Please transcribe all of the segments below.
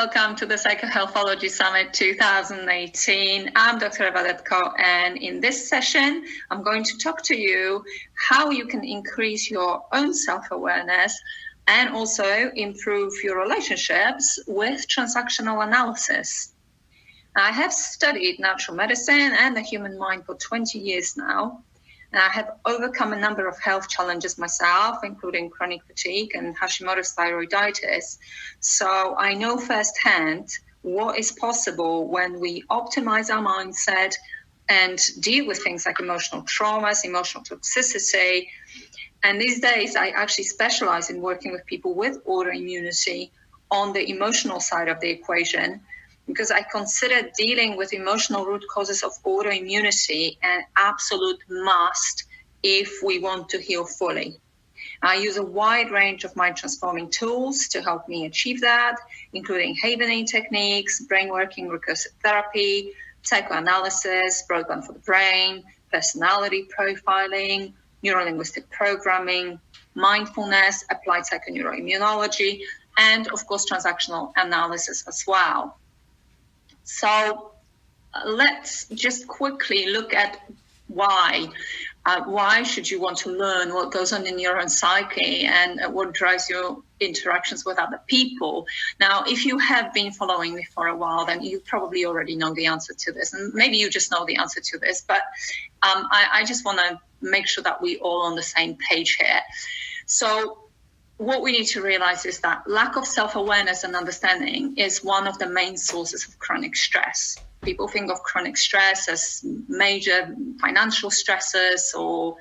welcome to the Psychohealthology Summit 2018. I'm Dr. Eva Detko, and in this session, I'm going to talk to you how you can increase your own self-awareness and also improve your relationships with transactional analysis. I have studied natural medicine and the human mind for 20 years now. And I have overcome a number of health challenges myself, including chronic fatigue and Hashimoto's thyroiditis. So I know firsthand what is possible when we optimize our mindset and deal with things like emotional traumas, emotional toxicity. And these days, I actually specialize in working with people with autoimmunity on the emotional side of the equation, because I consider dealing with emotional root causes of autoimmunity an absolute must if we want to heal fully. I use a wide range of mind-transforming tools to help me achieve that, including Havening techniques, brain-working recursive therapy, psychoanalysis, broadband for the brain, personality profiling, neurolinguistic programming, mindfulness, applied psychoneuroimmunology, and of course, transactional analysis as well. So let's just quickly look at why. Why should you want to learn what goes on in your own psyche and what drives your interactions with other people? Now, if you have been following me for a while, then you probably already know the answer to this. And maybe you just know the answer to this, but I just want to make sure that we're all on the same page here. So what we need to realize is that lack of self-awareness and understanding is one of the main sources of chronic stress. People think of chronic stress as major financial stresses or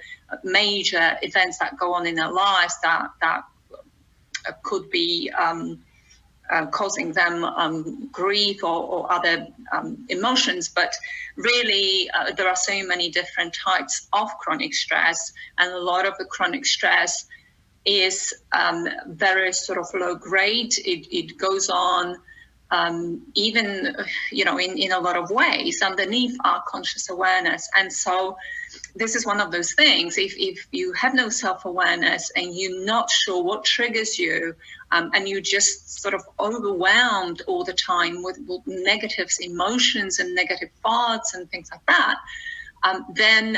major events that go on in their lives that could be causing them grief or other emotions. But really, there are so many different types of chronic stress, and a lot of the chronic stress is very sort of low grade. It goes on even, in a lot of ways underneath our conscious awareness. And so this is one of those things. If you have no self-awareness and you're not sure what triggers you, and you're just sort of overwhelmed all the time with negative emotions and negative thoughts and things like that, then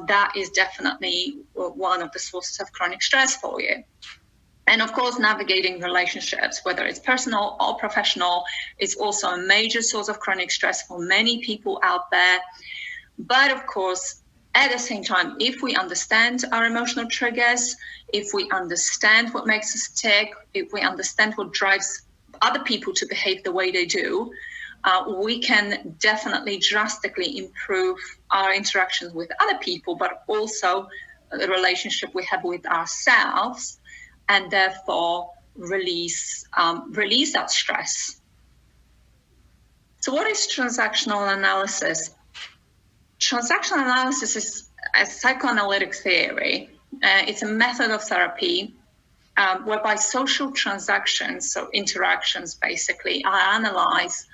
that is definitely one of the sources of chronic stress for you. And of course, navigating relationships, whether it's personal or professional, is also a major source of chronic stress for many people out there. But of course, at the same time, if we understand our emotional triggers, if we understand what makes us tick, if we understand what drives other people to behave the way they do, we can definitely drastically improve our interactions with other people, but also the relationship we have with ourselves, and therefore release that stress. So what is transactional analysis? Transactional analysis is a psychoanalytic theory. It's a method of therapy whereby social transactions, so interactions basically, are analyzed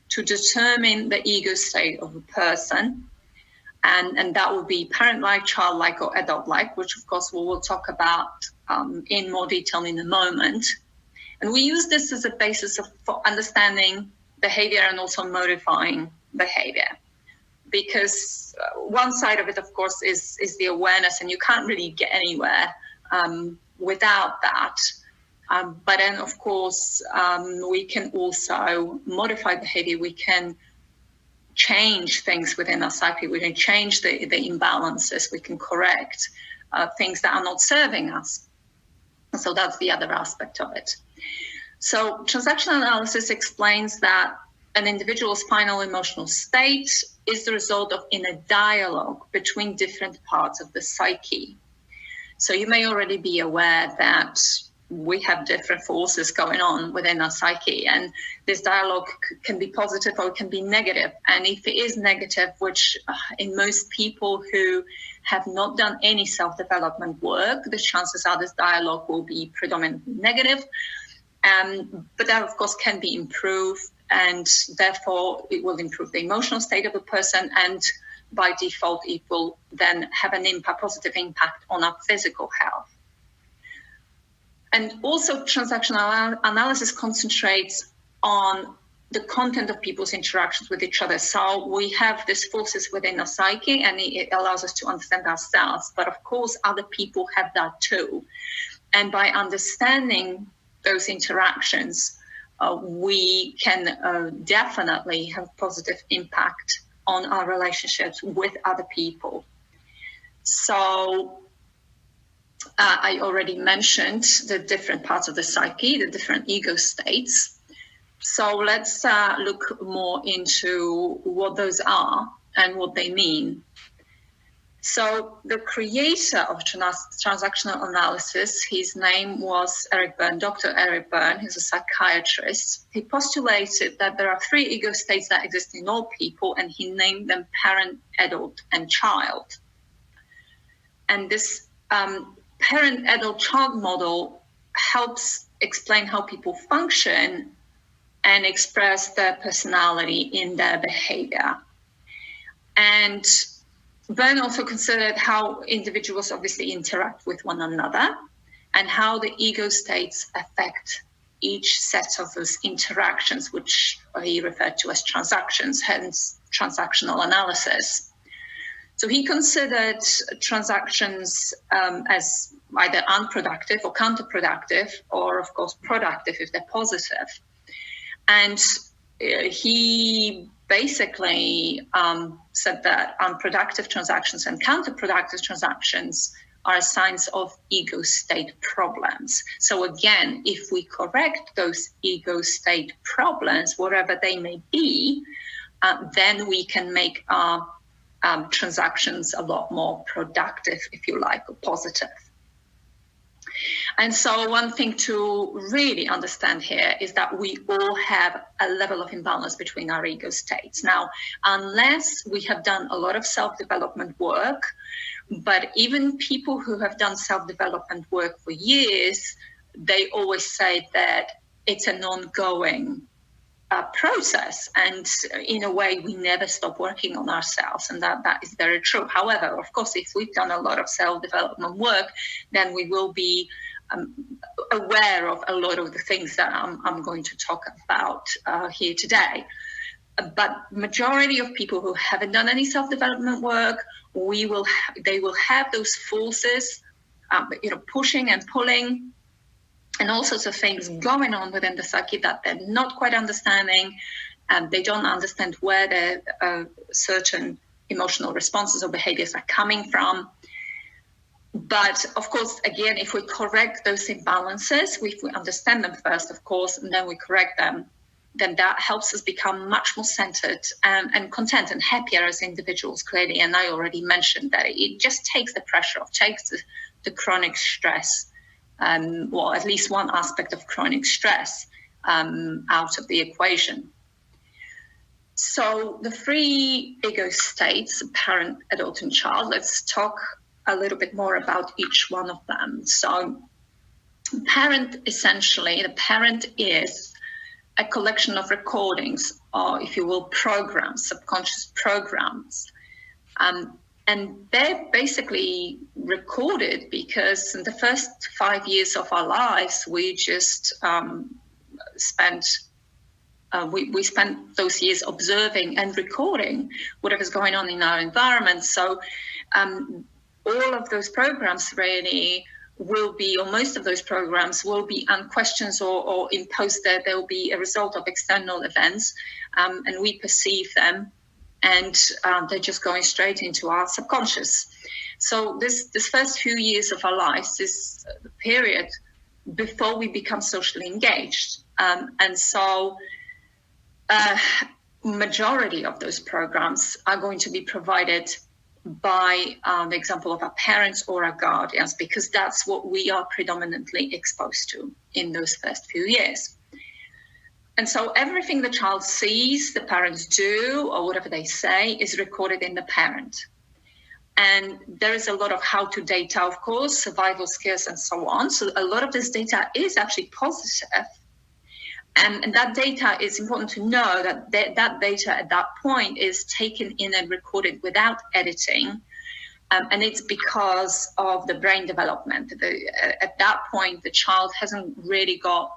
to determine the ego state of a person. And that would be parent-like, child-like, or adult-like, which of course we will talk about in more detail in a moment. And we use this as a basis for understanding behavior and also modifying behavior. Because one side of it, of course, is the awareness, and you can't really get anywhere without that. But then, of course, we can also modify behavior. We can change things within our psyche. We can change the imbalances. We can correct things that are not serving us. So that's the other aspect of it. So transactional analysis explains that an individual's final emotional state is the result of inner dialogue between different parts of the psyche. So you may already be aware that we have different forces going on within our psyche, and this dialogue can be positive or it can be negative. And if it is negative, which in most people who have not done any self-development work, the chances are this dialogue will be predominantly negative. But that, of course, can be improved, and therefore it will improve the emotional state of the person, and by default, it will then have a positive impact on our physical health. And also transactional analysis concentrates on the content of people's interactions with each other. So we have these forces within our psyche, and it allows us to understand ourselves. But of course, other people have that too. And by understanding those interactions, we can definitely have positive impact on our relationships with other people. So I already mentioned the different parts of the psyche, the different ego states. So let's look more into what those are and what they mean. So the creator of transactional analysis, his name was Eric Berne, Dr. Eric Berne. He's a psychiatrist. He postulated that there are three ego states that exist in all people, and he named them parent, adult, and child. And this parent, adult, child model helps explain how people function and express their personality in their behavior. And Berne also considered how individuals obviously interact with one another and how the ego states affect each set of those interactions, which he referred to as transactions, hence transactional analysis. So he considered transactions as either unproductive or counterproductive, or of course productive if they're positive. And he basically said that unproductive transactions and counterproductive transactions are signs of ego state problems. So again, if we correct those ego state problems, whatever they may be, then we can make our transactions a lot more productive, if you like, or positive. And so one thing to really understand here is that we all have a level of imbalance between our ego states. Now, unless we have done a lot of self-development work, but even people who have done self-development work for years, they always say that it's an ongoing process. And in a way, we never stop working on ourselves. And that is very true. However, of course, if we've done a lot of self-development work, then we will be aware of a lot of the things that I'm going to talk about here today. But majority of people who haven't done any self-development work, they will have those forces, pushing and pulling, and all sorts of things going on within the psyche that they're not quite understanding, and they don't understand where the certain emotional responses or behaviors are coming from. But of course, again, if we correct those imbalances, if we understand them first, of course, and then we correct them, then that helps us become much more centered and content and happier as individuals, clearly. And I already mentioned that it just takes the pressure off, takes the chronic stress, or at least one aspect of chronic stress out of the equation. So the three ego states, parent, adult, and child, let's talk a little bit more about each one of them. So parent, essentially, the parent is a collection of recordings, or if you will, programs, subconscious programs. And they're basically recorded because in the first 5 years of our lives, we just spent those years observing and recording whatever's going on in our environment. So all of those programs really will be, or most of those programs will be unquestioned or imposed there. They will be a result of external events, and we perceive them, and they're just going straight into our subconscious. So this first few years of our lives is the period before we become socially engaged. And so majority of those programs are going to be provided by the example of our parents or our guardians, because that's what we are predominantly exposed to in those first few years. And so everything the child sees the parents do or whatever they say is recorded in the parent. And there is a lot of how-to data, of course, survival skills and so on. So a lot of this data is actually positive. And that data is important to know that that data at that point is taken in and recorded without editing. And it's because of the brain development. At that point, the child hasn't really got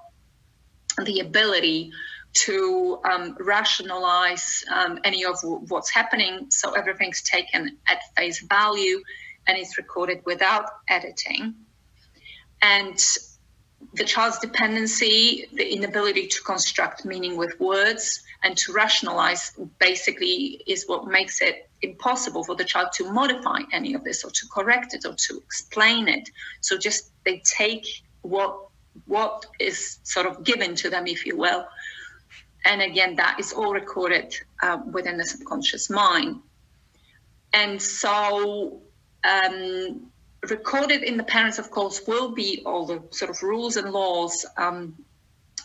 the ability to rationalize any of what's happening. So everything's taken at face value and it's recorded without editing. And the child's dependency, the inability to construct meaning with words and to rationalize, basically is what makes it impossible for the child to modify any of this or to correct it or to explain it. So just they take what is sort of given to them, if you will. And again, that is all recorded within the subconscious mind. And so recorded in the parents, of course, will be all the sort of rules and laws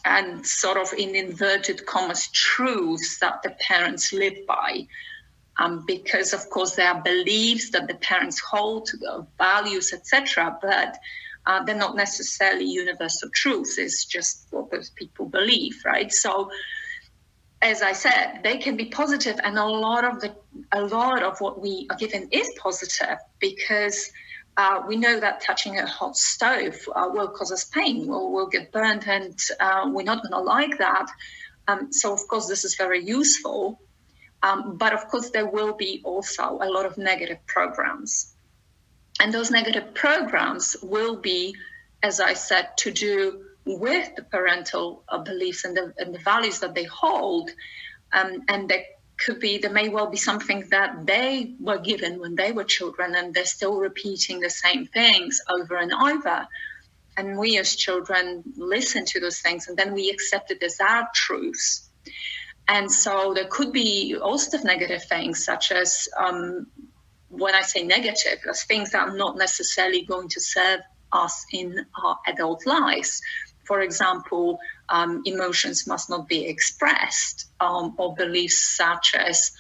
and sort of in inverted commas truths that the parents live by. Because, of course, there are beliefs that the parents hold, values, etc., but they're not necessarily universal truths. It's just what those people believe, right? So, as I said, they can be positive, and a lot of what we are given is positive, because we know that touching a hot stove will cause us pain, we'll get burned, and we're not going to like that. So, of course, this is very useful. But, of course, there will be also a lot of negative programs. And those negative programs will be, as I said, to do with the parental beliefs and the values that they hold. And there may well be something that they were given when they were children, and they're still repeating the same things over and over. And we as children listen to those things, and then we accept it as our truths. And so there could be all sorts of negative things, such as, when I say negative, as things that are not necessarily going to serve us in our adult lives. For example, emotions must not be expressed, or beliefs such as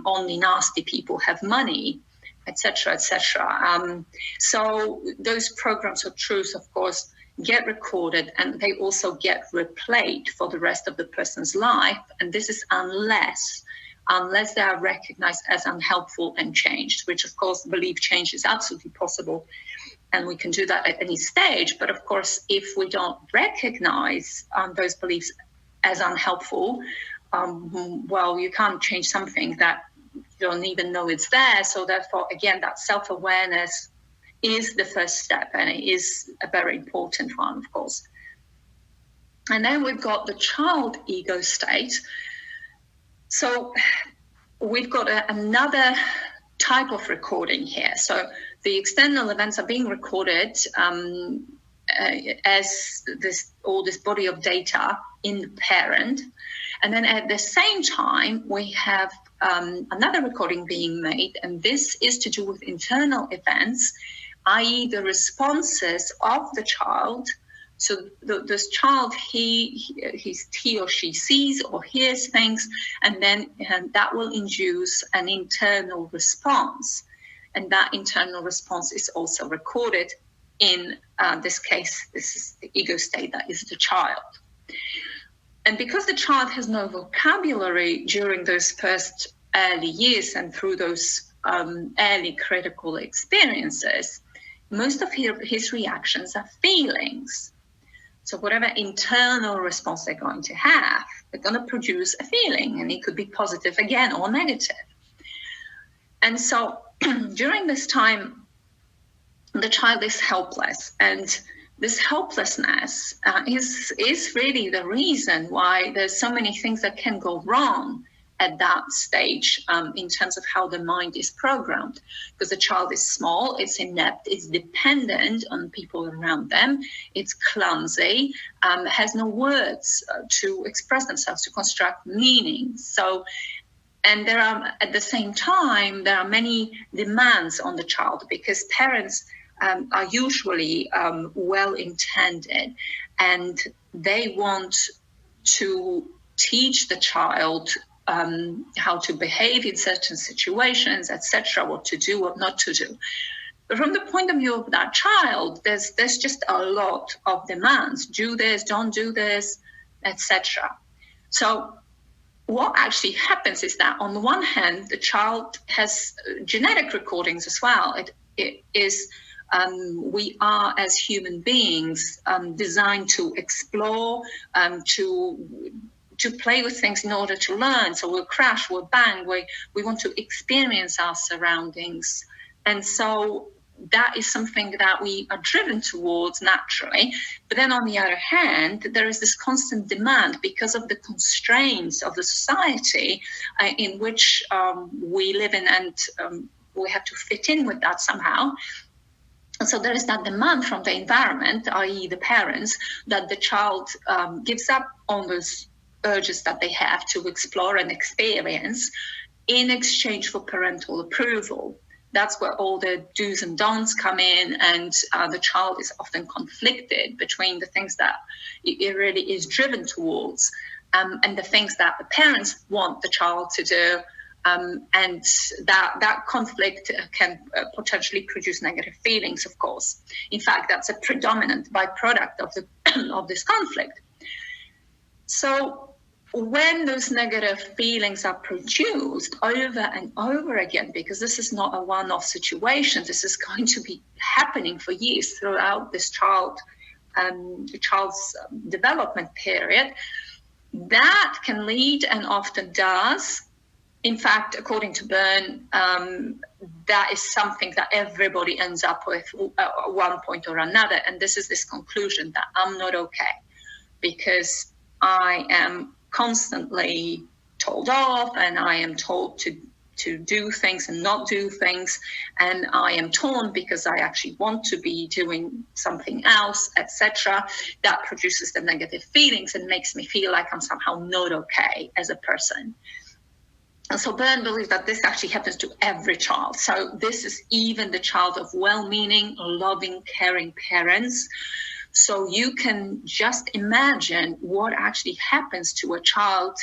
only nasty people have money, etc., etc. So those programs of truth, of course, get recorded, and they also get replayed for the rest of the person's life. And this is unless they are recognized as unhelpful and changed, which, of course, belief change is absolutely possible. And we can do that at any stage. But, of course, if we don't recognize those beliefs as unhelpful, well, you can't change something that you don't even know it's there. So, therefore, again, that self-awareness is the first step, and it is a very important one, of course. And then we've got the child ego state. So we've got another type of recording here. So the external events are being recorded as this body of data in the parent. And then at the same time, we have another recording being made, and this is to do with internal events, i.e. the responses of the child. So this child, he or she sees or hears things, and then that will induce an internal response. And that internal response is also recorded in this case. This is the ego state, that is the child. And because the child has no vocabulary during those first early years and through those early critical experiences, most of his reactions are feelings. So whatever internal response they're going to have, they're going to produce a feeling, and it could be positive again or negative. And so during this time, the child is helpless, and this helplessness is really the reason why there's so many things that can go wrong at that stage in terms of how the mind is programmed, because the child is small, it's inept, it's dependent on people around them, it's clumsy, has no words to express themselves, to construct meaning. So, and there are, at the same time, there are many demands on the child, because parents are usually well-intended, and they want to teach the child how to behave in certain situations, etc., what to do, what not to do. But from the point of view of that child, there's just a lot of demands. Do this, don't do this, etc. So what actually happens is that on the one hand, the child has genetic recordings as well. It is we are, as human beings, designed to explore, to play with things in order to learn. So we'll crash, we'll bang, we want to experience our surroundings. And so that is something that we are driven towards naturally. But then on the other hand, there is this constant demand because of the constraints of the society in which we live in, and we have to fit in with that somehow. And so there is that demand from the environment, i.e. the parents, that the child gives up on those urges that they have to explore and experience in exchange for parental approval. That's where all the do's and don'ts come in, and the child is often conflicted between the things that it really is driven towards and the things that the parents want the child to do. And that conflict can potentially produce negative feelings, of course. In fact, that's a predominant byproduct of this conflict. So when those negative feelings are produced over and over again, because this is not a one-off situation, this is going to be happening for years throughout this child's development period, that can lead, and often does. In fact, according to Byrne, that is something that everybody ends up with at one point or another. And this is this conclusion that I'm not okay because I am constantly told off, and I am told to do things and not do things, and I am torn because I actually want to be doing something else, etc. That produces the negative feelings and makes me feel like I'm somehow not okay as a person. And so Byrne believes that this actually happens to every child. So this is even the child of well-meaning, loving, caring parents. So you can just imagine what actually happens to a child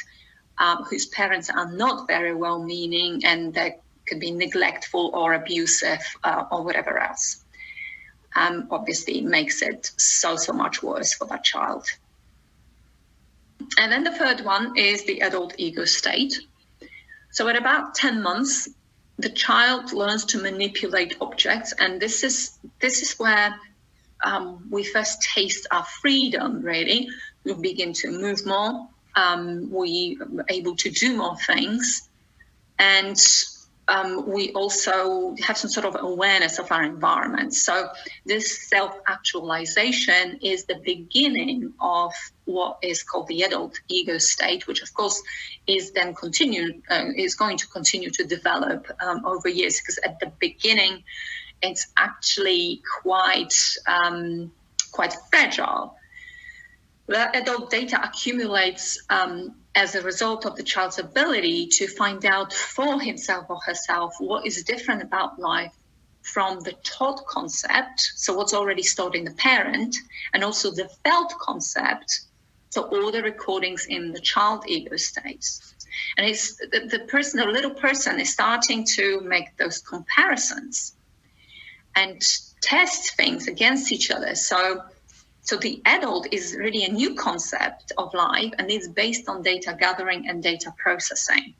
whose parents are not very well-meaning, and they could be neglectful or abusive or whatever else. Obviously, it makes it so much worse for that child. And then the third one is the adult ego state. So at about 10 months, the child learns to manipulate objects, and this is where we first taste our freedom, really. We begin to move more, we are able to do more things, and we also have some sort of awareness of our environment. So this self-actualization is the beginning of what is called the adult ego state, which of course is then is going to continue to develop over years, because at the beginning it's actually quite fragile. The adult data accumulates as a result of the child's ability to find out for himself or herself what is different about life from the taught concept, so what's already stored in the parent, and also the felt concept, so all the recordings in the child ego states. And it's the little person is starting to make those comparisons and test things against each other. So the adult is really a new concept of life, and it's based on data gathering and data processing.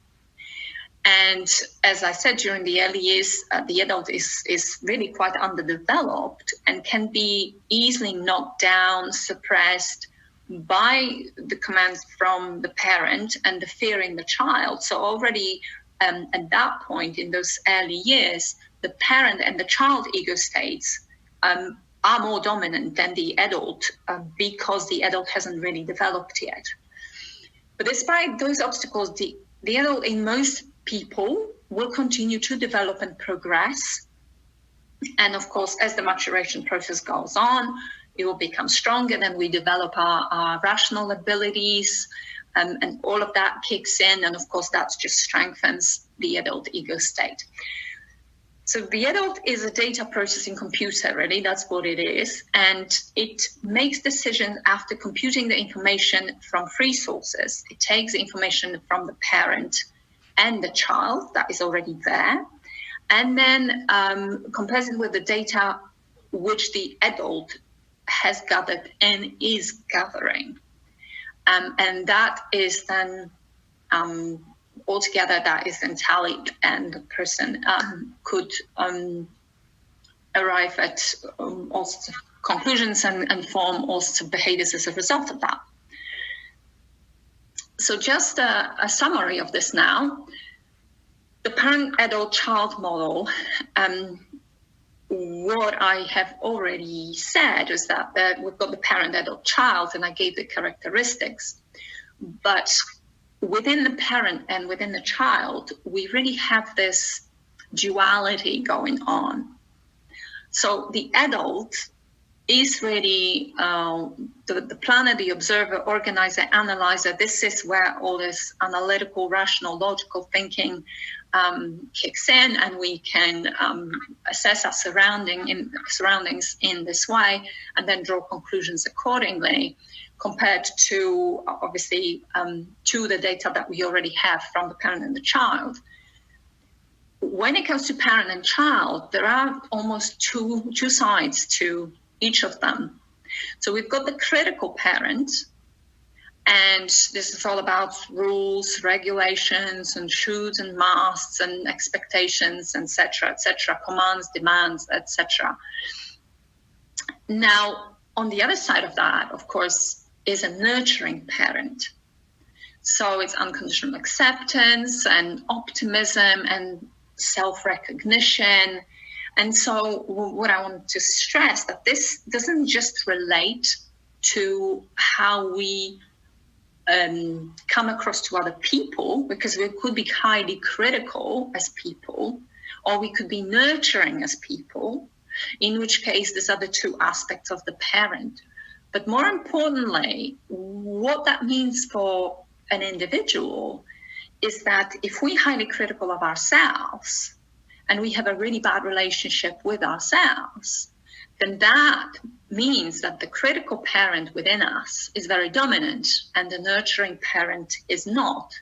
And as I said, during the early years, the adult is really quite underdeveloped and can be easily knocked down, suppressed by the commands from the parent and the fear in the child. So already at that point in those early years, the parent and the child ego states are more dominant than the adult because the adult hasn't really developed yet. But despite those obstacles, the adult in most people will continue to develop and progress. And of course, as the maturation process goes on, it will become stronger, then we develop our rational abilities, and all of that kicks in. And of course, that just strengthens the adult ego state. So the adult is a data processing computer, really, that's what it is. And it makes decisions after computing the information from three sources. It takes the information from the parent and the child that is already there, and then compares it with the data which the adult has gathered and is gathering. And that is then altogether, that is then tallied, and the person could arrive at all sorts of conclusions and form all sorts of behaviors as a result of that. So just a summary of this now. The parent-adult-child model, what I have already said is that we've got the parent-adult-child, and I gave the characteristics. But within the parent and within the child, we really have this duality going on. So the adult is really the planner, the observer, organizer, analyzer. This is where all this analytical, rational, logical thinking kicks in, and we can assess our surroundings in this way and then draw conclusions accordingly, compared to, obviously, to the data that we already have from the parent and the child. When it comes to parent and child, there are almost two sides to each of them. So we've got the critical parent, and this is all about rules, regulations, and shoulds and musts and expectations, etc., commands, demands, etc. Now, on the other side of that, of course, is a nurturing parent. So it's unconditional acceptance and optimism and self-recognition. And so what I want to stress, that this doesn't just relate to how we come across to other people, because we could be highly critical as people, or we could be nurturing as people, in which case these are the two aspects of the parent. But more importantly, what that means for an individual is that if we're highly critical of ourselves and we have a really bad relationship with ourselves, then that means that the critical parent within us is very dominant and the nurturing parent is not.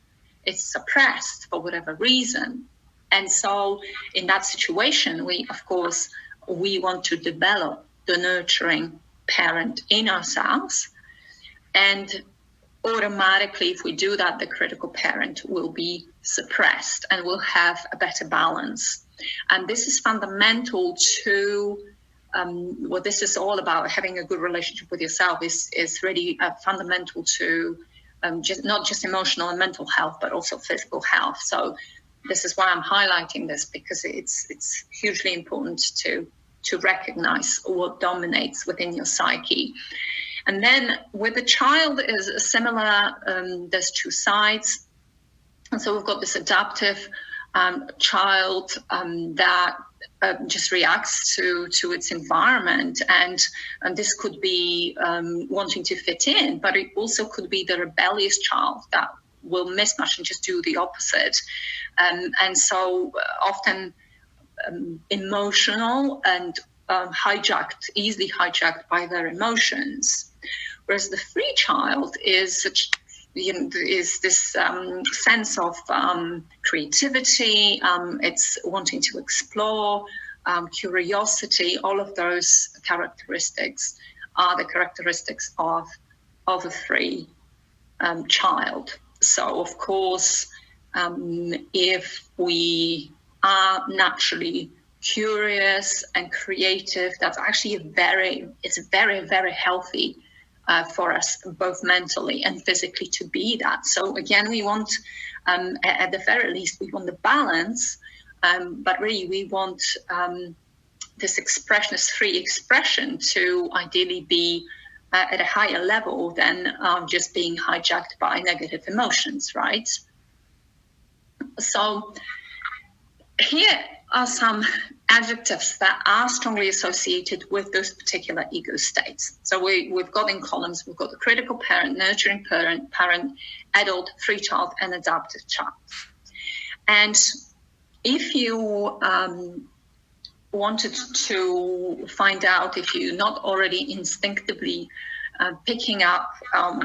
It's suppressed for whatever reason. And so in that situation, we want to develop the nurturing parent in ourselves, and automatically, if we do that, the critical parent will be suppressed and will have a better balance. And this is fundamental to what this is all about. Having a good relationship with yourself is really fundamental to not just emotional and mental health, but also physical health. So this is why I'm highlighting this, because it's hugely important to recognize what dominates within your psyche. And then with the child is similar. There's two sides. And so we've got this adaptive child that just reacts to its environment. And this could be wanting to fit in, but it also could be the rebellious child that will mismatch and just do the opposite. And so often emotional and easily hijacked by their emotions. Whereas the free child is this sense of creativity, it's wanting to explore, curiosity. All of those characteristics are the characteristics of a free child. So, of course, if we are naturally curious and creative, that's actually very, very healthy for us, both mentally and physically, to be that. So again, we want, at the very least, we want the balance, but really we want this expression, this free expression, to ideally be at a higher level than just being hijacked by negative emotions, right? So here are some adjectives that are strongly associated with those particular ego states. So we've got in columns, we've got the critical parent, nurturing parent, adult, free child, and adaptive child. And if you wanted to find out, if you're not already instinctively picking up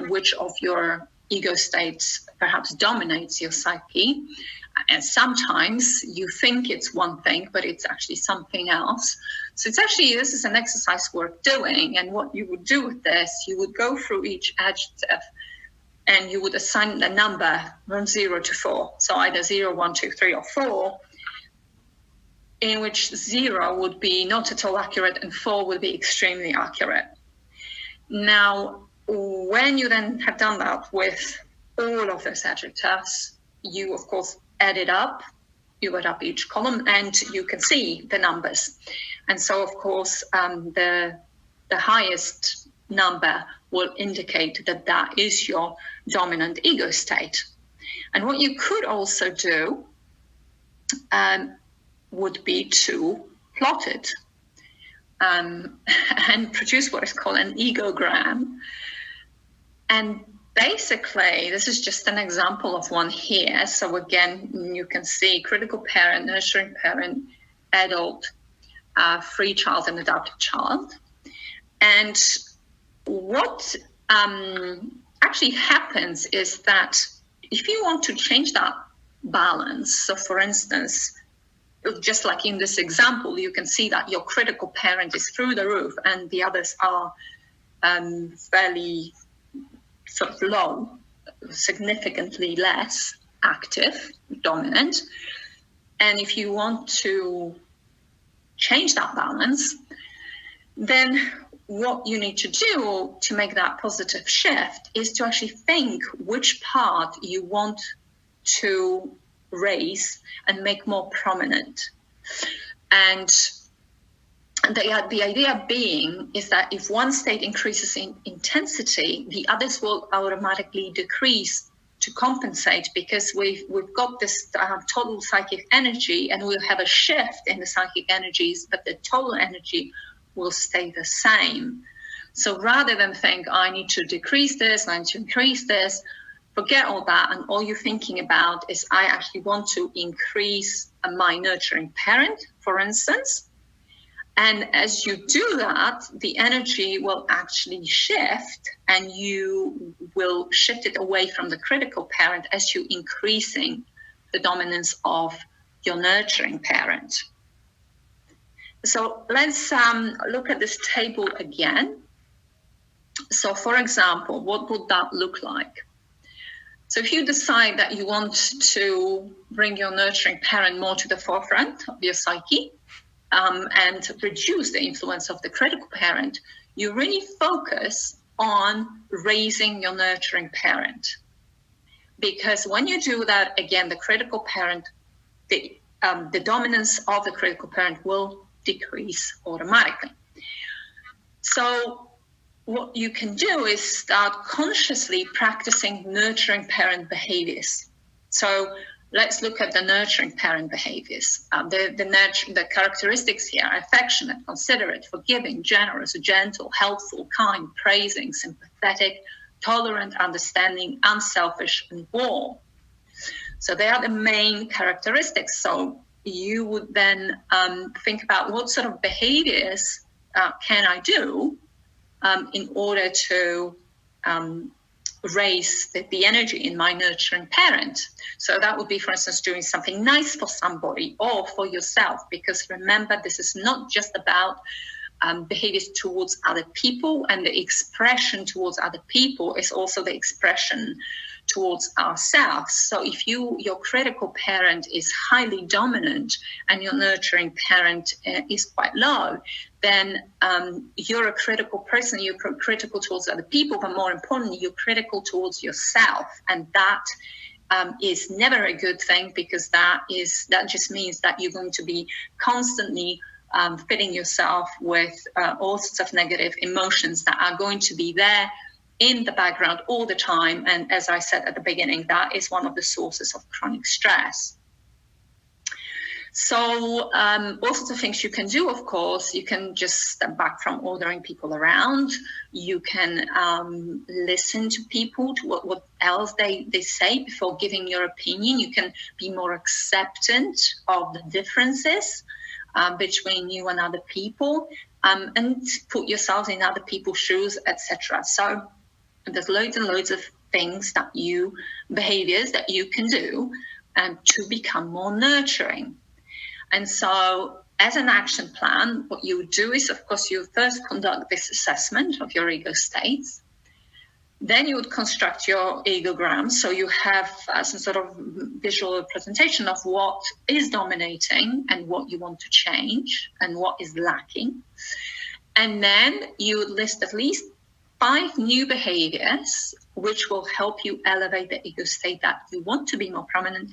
which of your ego states perhaps dominates your psyche, and sometimes you think it's one thing, but it's actually something else. So this is an exercise worth doing. And what you would do with this, you would go through each adjective and you would assign a number from 0 to 4. So either 0, 1, 2, 3, or 4, in which 0 would be not at all accurate and 4 would be extremely accurate. Now, when you then have done that with all of those adjectives. You, of course, add it up, you add up each column, and you can see the numbers. And so, of course, the highest number will indicate that that is your dominant ego state. And what you could also do would be to plot it and produce what is called an egogram. And basically, this is just an example of one here. So again, you can see critical parent, nurturing parent, adult, free child, and adopted child. And what actually happens is that if you want to change that balance, so for instance, just like in this example, you can see that your critical parent is through the roof and the others are fairly sort of low, significantly less active, dominant. And if you want to change that balance, then what you need to do to make that positive shift is to actually think which part you want to raise and make more prominent. And the idea being is that if one state increases in intensity, the others will automatically decrease to compensate, because we've got this total psychic energy, and we'll have a shift in the psychic energies, but the total energy will stay the same. So rather than think, I need to decrease this, I need to increase this, forget all that, and all you're thinking about is, I actually want to increase my nurturing parent, for instance. And as you do that, the energy will actually shift, and you will shift it away from the critical parent as you're increasing the dominance of your nurturing parent. So let's look at this table again. So for example, what would that look like? So if you decide that you want to bring your nurturing parent more to the forefront of your psyche, and reduce the influence of the critical parent, you really focus on raising your nurturing parent. Because when you do that, again, the critical parent, the dominance of the critical parent will decrease automatically. So what you can do is start consciously practicing nurturing parent behaviors. So let's look at the nurturing parent behaviors. The characteristics here are affectionate, considerate, forgiving, generous, gentle, helpful, kind, praising, sympathetic, tolerant, understanding, unselfish, and warm. So they are the main characteristics. So you would then think about what sort of behaviors can I do in order to raise the energy in my nurturing parent. So that would be, for instance, doing something nice for somebody or for yourself, because remember, this is not just about behaviors towards other people, and the expression towards other people is also the expression towards ourselves. So if your critical parent is highly dominant and your nurturing parent is quite low, then you're a critical person. You're critical towards other people, but more importantly, you're critical towards yourself. And that is never a good thing, because that just means that you're going to be constantly filling yourself with all sorts of negative emotions that are going to be there in the background all the time. And as I said at the beginning, that is one of the sources of chronic stress. So all sorts of things you can do, of course. You can just step back from ordering people around. You can listen to people, to what else they say before giving your opinion. You can be more acceptant of the differences between you and other people, and put yourself in other people's shoes, etc. So there's loads and loads of behaviors that you can do to become more nurturing. And so as an action plan, what you would do is, of course, you first conduct this assessment of your ego states. Then you would construct your egogram. So you have some sort of visual representation of what is dominating and what you want to change and what is lacking. And then you would list at least 5 new behaviors which will help you elevate the ego state that you want to be more prominent.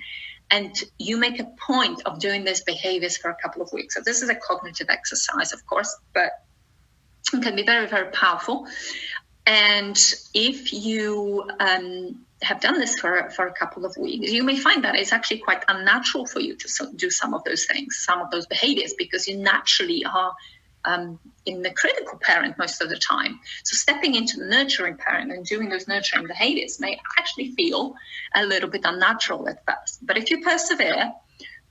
And you make a point of doing these behaviors for a couple of weeks. So this is a cognitive exercise, of course, but it can be very, very powerful. And if you have done this for a couple of weeks, you may find that it's actually quite unnatural for you to do some of those things, some of those behaviors, because you naturally are in the critical parent most of the time. So stepping into the nurturing parent and doing those nurturing behaviors may actually feel a little bit unnatural at first. But if you persevere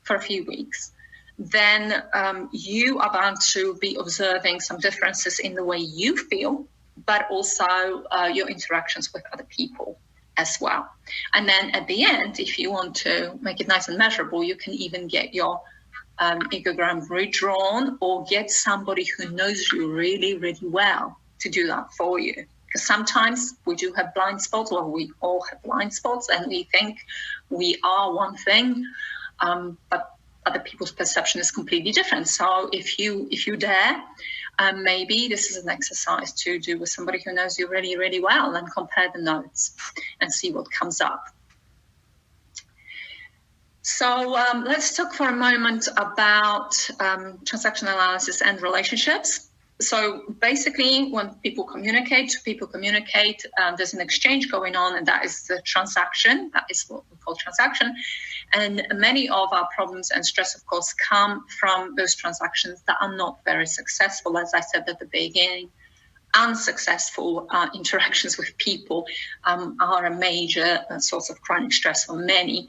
for a few weeks, then you are bound to be observing some differences in the way you feel, but also your interactions with other people as well. And then at the end, if you want to make it nice and measurable, you can even get your egogram redrawn, or get somebody who knows you really, really well to do that for you. Because sometimes we do have blind spots, or we all have blind spots, and we think we are one thing, but other people's perception is completely different. So if you dare, maybe this is an exercise to do with somebody who knows you really, really well, and compare the notes and see what comes up. So let's talk for a moment about transactional analysis and relationships. So basically, when people communicate, there's an exchange going on, and that is the transaction. That is what we call transaction. And many of our problems and stress, of course, come from those transactions that are not very successful. As I said at the beginning, unsuccessful interactions with people are a major source of chronic stress for many.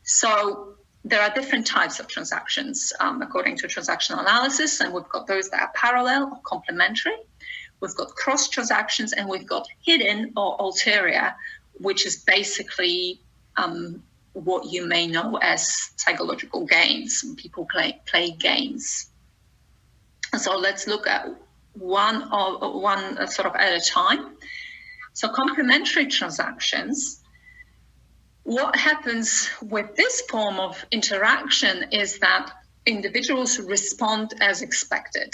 So there are different types of transactions according to transactional analysis, and we've got those that are parallel or complementary. We've got cross transactions, and we've got hidden or ulterior, which is basically what you may know as psychological games. People play games. So let's look at one sort of at a time. So complementary transactions. What happens with this form of interaction is that individuals respond as expected.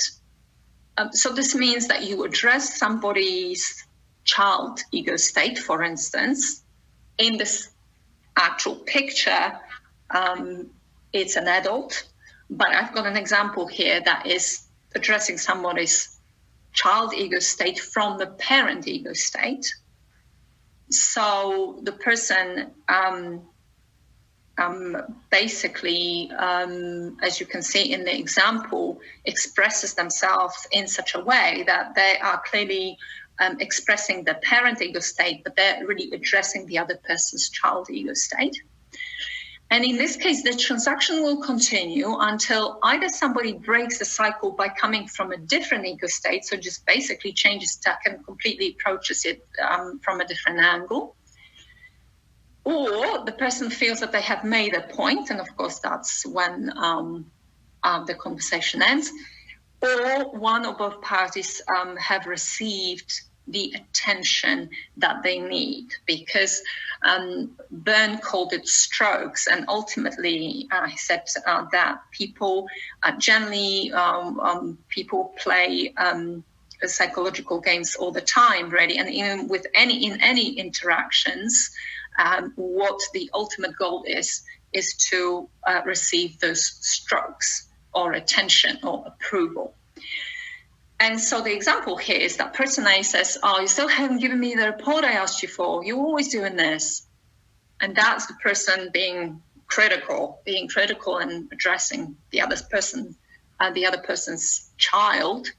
So this means that you address somebody's child ego state, for instance. In this actual picture, it's an adult, but I've got an example here that is addressing somebody's child ego state from the parent ego state. So the person basically, as you can see in the example, expresses themselves in such a way that they are clearly expressing the parent ego state, but they're really addressing the other person's child ego state. And in this case, the transaction will continue until either somebody breaks the cycle by coming from a different ego state, so just basically changes tack and completely approaches it from a different angle, or the person feels that they have made a point, and of course that's when the conversation ends, or one or both parties have received the attention that they need, because Byrne called it strokes, and ultimately he said that people generally people play psychological games all the time, really, and even with any interactions, what the ultimate goal is to receive those strokes or attention or approval. And so the example here is that person A says, "Oh, you still haven't given me the report I asked you for. You're always doing this." And that's the person being critical and addressing the other person's child.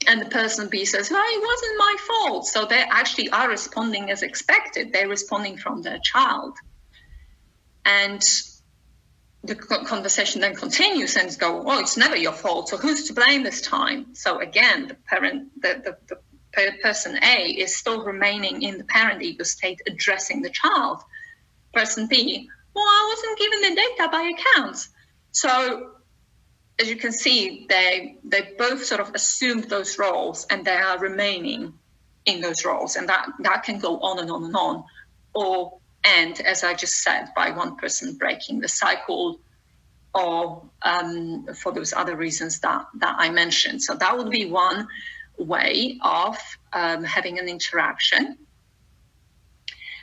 And the person B says, "Oh, it wasn't my fault." So they actually are responding as expected. They're responding from their child. And the conversation then continues and go, "Oh, it's never your fault. So who's to blame this time?" So again, the person A is still remaining in the parent ego state, addressing the child. Person B, "Well, I wasn't given the data by account." So as you can see, they both sort of assumed those roles, and they are remaining in those roles, and that can go on and on and on, or end, as I just said, by one person breaking the cycle, or for those other reasons that I mentioned. So that would be one way of having an interaction.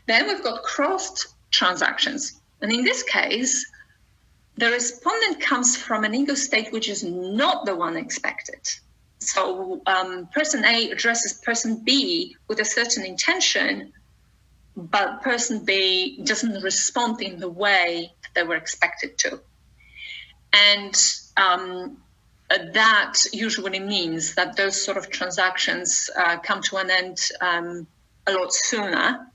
Then we've got crossed transactions. And in this case, the respondent comes from an ego state which is not the one expected. So person A addresses person B with a certain intention, but person B doesn't respond in the way that they were expected to. And that usually means that those sort of transactions come to an end a lot sooner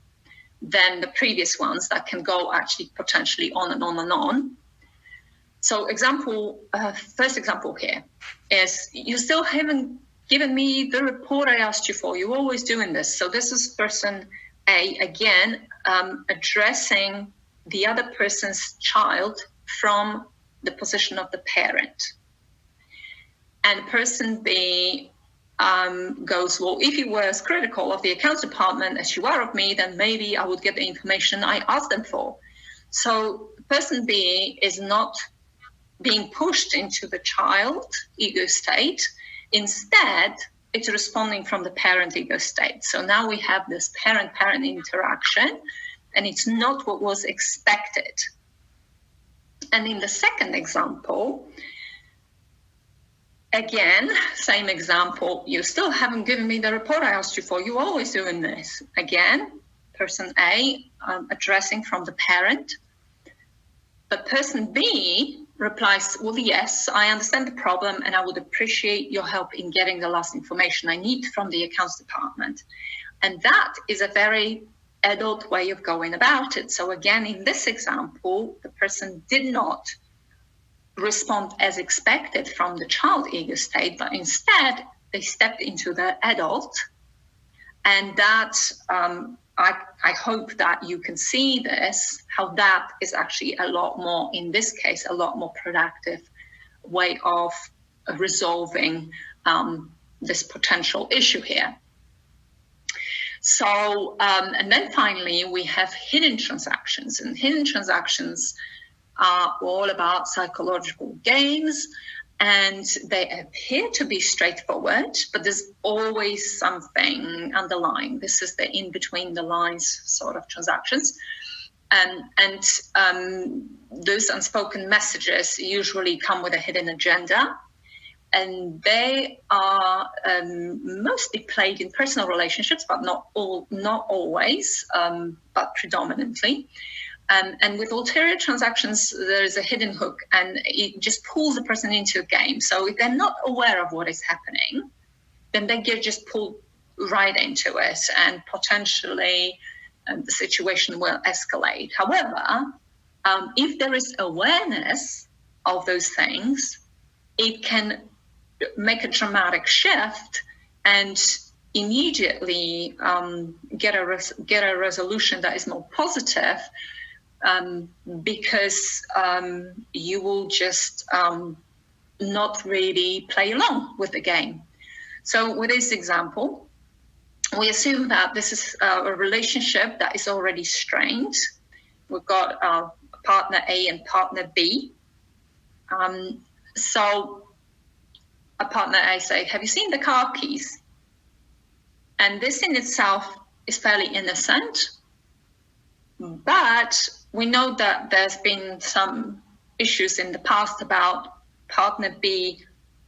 than the previous ones that can go actually potentially on and on and on. So first example here is, you still haven't given me the report I asked you for. You're always doing this. So this is person A, again, addressing the other person's child from the position of the parent. And person B goes, well, if you were as critical of the accounts department as you are of me, then maybe I would get the information I asked them for. So person B is not being pushed into the child ego state. Instead, it's responding from the parent ego state. So now we have this parent-parent interaction, and it's not what was expected. And in the second example, again, same example, you still haven't given me the report I asked you for. You're always doing this. Again, person A addressing from the parent, but person B replies, well, yes, I understand the problem, and I would appreciate your help in getting the last information I need from the accounts department. And that is a very adult way of going about it. So again, in this example, the person did not respond as expected from the child ego state, but instead they stepped into the adult. And that, I hope that you can see this, how that is actually a lot more, in this case, a lot more productive way of resolving this potential issue here. So, and then finally, we have hidden transactions. And hidden transactions are all about psychological games, and they appear to be straightforward, but there's always something underlying. This is the in between the lines sort of transactions. And those unspoken messages usually come with a hidden agenda, and they are mostly played in personal relationships, but not always, but predominantly. And with ulterior transactions, there is a hidden hook, and it just pulls the person into a game. So if they're not aware of what is happening, then they get just pulled right into it, and potentially the situation will escalate. However, if there is awareness of those things, it can make a dramatic shift and immediately get a resolution that is more positive. Because you will just not really play along with the game. So with this example, we assume that this is a relationship that is already strained. We've got partner A and partner B. So a partner A say, have you seen the car keys? And this in itself is fairly innocent, but we know that there's been some issues in the past about partner B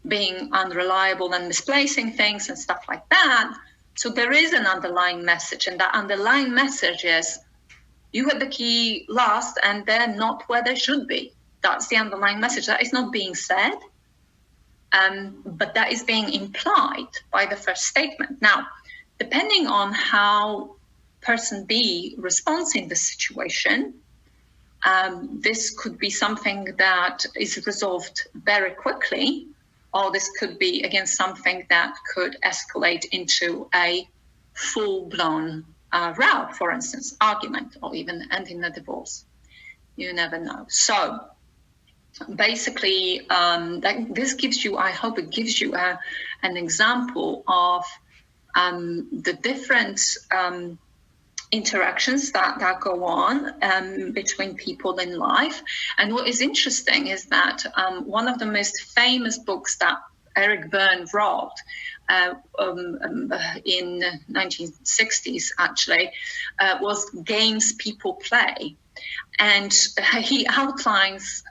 being unreliable and misplacing things and stuff like that. So there is an underlying message, and that underlying message is, you had the key last and they're not where they should be. That's the underlying message. That is not being said, but that is being implied by the first statement. Now, depending on how person B responds in this situation, this could be something that is resolved very quickly, or this could be, again, something that could escalate into a full-blown row, for instance, argument, or even end in a divorce. You never know. So basically, this gives you, I hope it gives you an example of the different interactions that go on between people in life. And what is interesting is that one of the most famous books that Eric Berne wrote in 1960s, actually, was Games People Play. And he outlines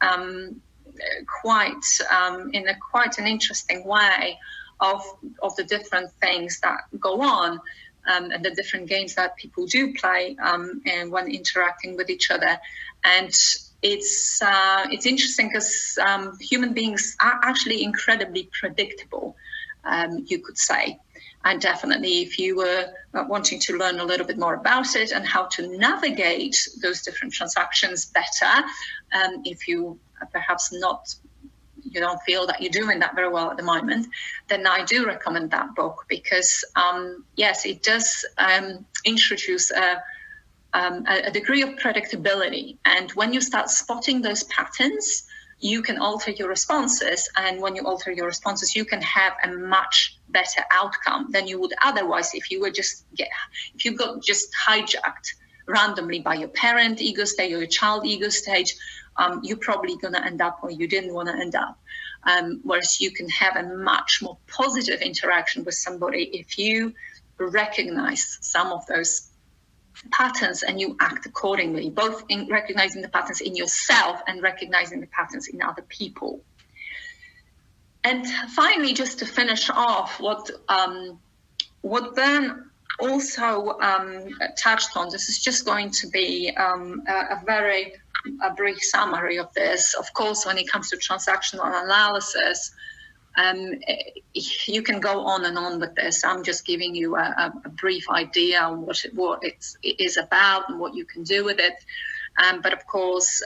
quite an interesting way of the different things that go on and the different games that people do play and when interacting with each other. And it's interesting because human beings are actually incredibly predictable, you could say. And definitely, if you were wanting to learn a little bit more about it and how to navigate those different transactions better, if you perhaps you don't feel that you're doing that very well at the moment, then I do recommend that book because, yes, it does introduce a degree of predictability. And when you start spotting those patterns, you can alter your responses. And when you alter your responses, you can have a much better outcome than you would otherwise if you got just hijacked randomly by your parent ego state or your child ego state. You're probably going to end up where you didn't want to end up. Whereas you can have a much more positive interaction with somebody if you recognize some of those patterns and you act accordingly, both in recognizing the patterns in yourself and recognizing the patterns in other people. And finally, just to finish off, what Berne also touched on, this is just going to be a brief summary of this. Of course, when it comes to transactional analysis, you can go on and on with this. I'm just giving you a brief idea on what it is about and what you can do with it. But of course,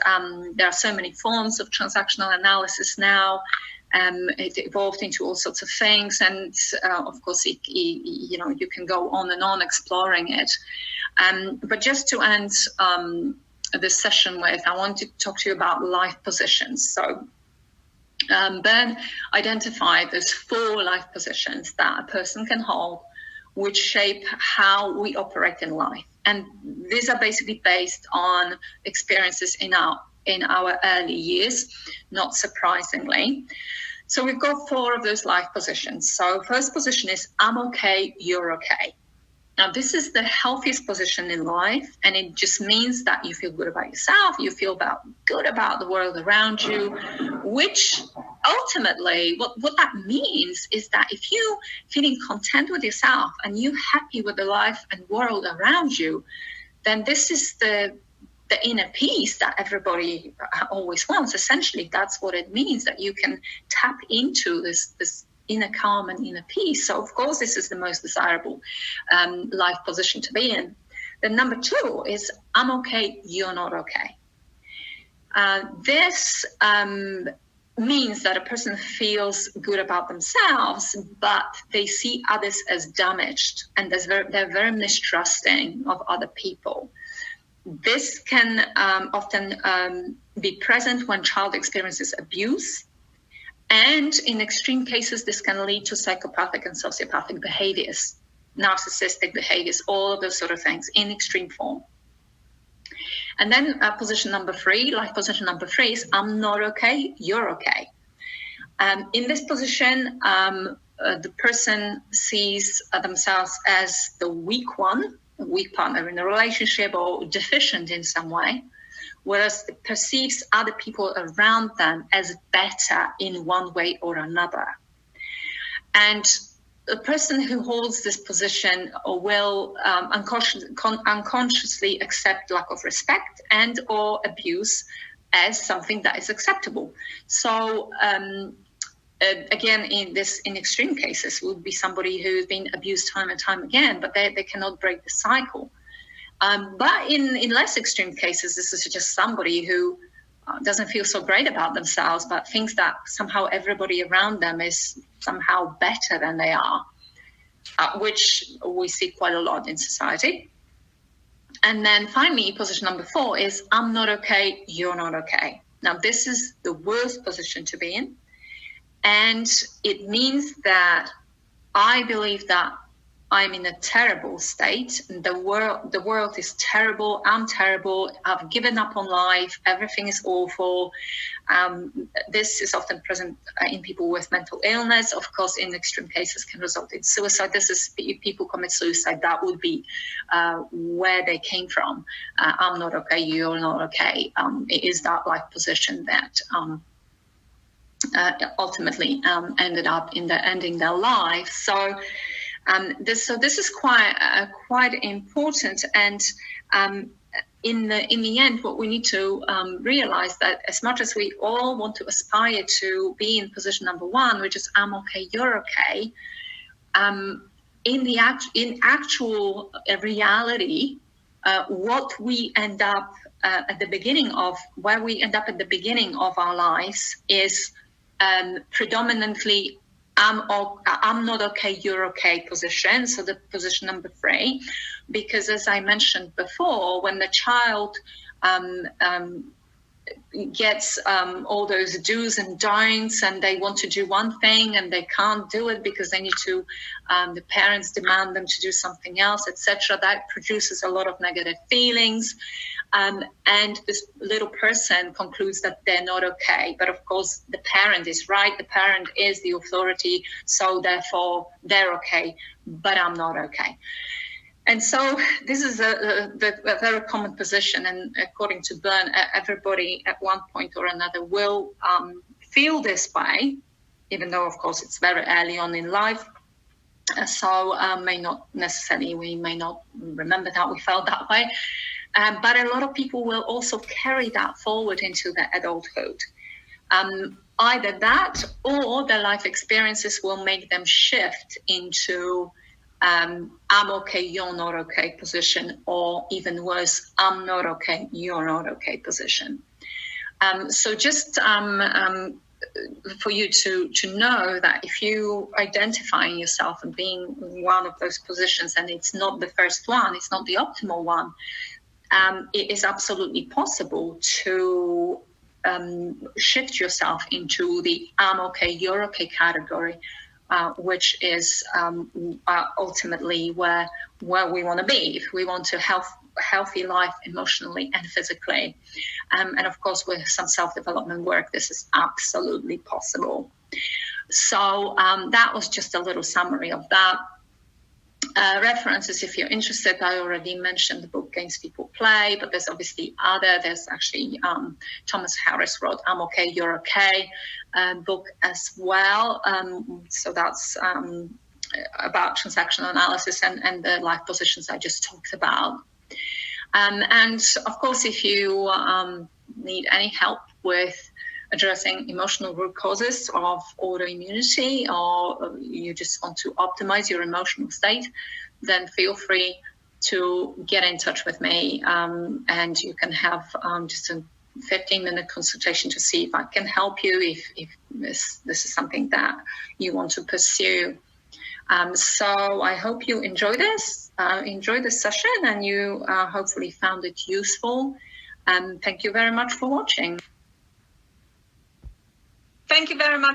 there are so many forms of transactional analysis now. It evolved into all sorts of things, and of course, you can go on and on exploring it. But just to end this session with, I want to talk to you about life positions. So Berne identified those 4 life positions that a person can hold, which shape how we operate in life. And these are basically based on experiences in our early years, not surprisingly. So we've got 4 of those life positions. So first position is, I'm okay, you're okay. Now, this is the healthiest position in life, and it just means that you feel good about yourself, you feel good about the world around you, which ultimately, what that means is that if you're feeling content with yourself and you're happy with the life and world around you, then this is the inner peace that everybody always wants. Essentially, that's what it means, that you can tap into this inner calm and inner peace. So, of course, this is the most desirable life position to be in. Then number 2 is, I'm okay, you're not okay. This means that a person feels good about themselves, but they see others as damaged, and they're very mistrusting of other people. This can often be present when child experiences abuse. And in extreme cases, this can lead to psychopathic and sociopathic behaviors, narcissistic behaviors, all of those sort of things in extreme form. And then position number 3, life position number 3 is, I'm not okay, you're okay. In this position, the person sees themselves as the weak one, a weak partner in a relationship, or deficient in some way, whereas it perceives other people around them as better in one way or another. And the person who holds this position will unconsciously accept lack of respect and or abuse as something that is acceptable. So again, in extreme cases, would be somebody who's been abused time and time again, but they cannot break the cycle. But in less extreme cases, this is just somebody who doesn't feel so great about themselves, but thinks that somehow everybody around them is somehow better than they are, which we see quite a lot in society. And then finally, position number 4 is, I'm not okay, you're not okay. Now, this is the worst position to be in. And it means that I believe that I'm in a terrible state. The world is terrible. I'm terrible. I've given up on life. Everything is awful. This is often present in people with mental illness. Of course, in extreme cases, can result in suicide. This is if people commit suicide. That would be where they came from. I'm not okay. You're not okay. It is that life position that ultimately ended up in ending their life. So. This is quite important, and in the end, what we need to realize that as much as we all want to aspire to be in position number one, which is I'm okay, you're okay, in actual reality, what we end up at the beginning of where we end up at the beginning of our lives is predominantly I'm not okay, you're okay position. So the position number 3, because as I mentioned before, when the child gets all those do's and don'ts, and they want to do one thing and they can't do it because they need to, the parents demand them to do something else, etc. That produces a lot of negative feelings. And this little person concludes that they're not okay. But of course, the parent is right. The parent is the authority. So therefore, they're okay, but I'm not okay. And so this is a very common position. And according to Byrne, everybody at one point or another will feel this way, even though, of course, it's very early on in life. So we may not remember that we felt that way. But a lot of people will also carry that forward into their adulthood. Either that or their life experiences will make them shift into I'm okay, you're not okay position, or even worse, I'm not okay, you're not okay position. So just for you to know that if you identify yourself and being in one of those positions, and it's not the first one, it's not the optimal one, it is absolutely possible to shift yourself into the I'm okay, you're okay category, which is ultimately where we want to be. If we want to healthy life emotionally and physically. And of course, with some self-development work, this is absolutely possible. So that was just a little summary of that. References, if you're interested, I already mentioned the book Games People Play, but there's obviously there's actually Thomas Harris wrote I'm Okay, You're Okay book as well. So that's about transactional analysis and the life positions I just talked about. And of course, if you need any help with addressing emotional root causes of autoimmunity, or you just want to optimize your emotional state, then feel free to get in touch with me, and you can have just a 15-minute consultation to see if I can help you, if this is something that you want to pursue. So I hope you enjoy this session, and you hopefully found it useful. Thank you very much for watching. Thank you very much.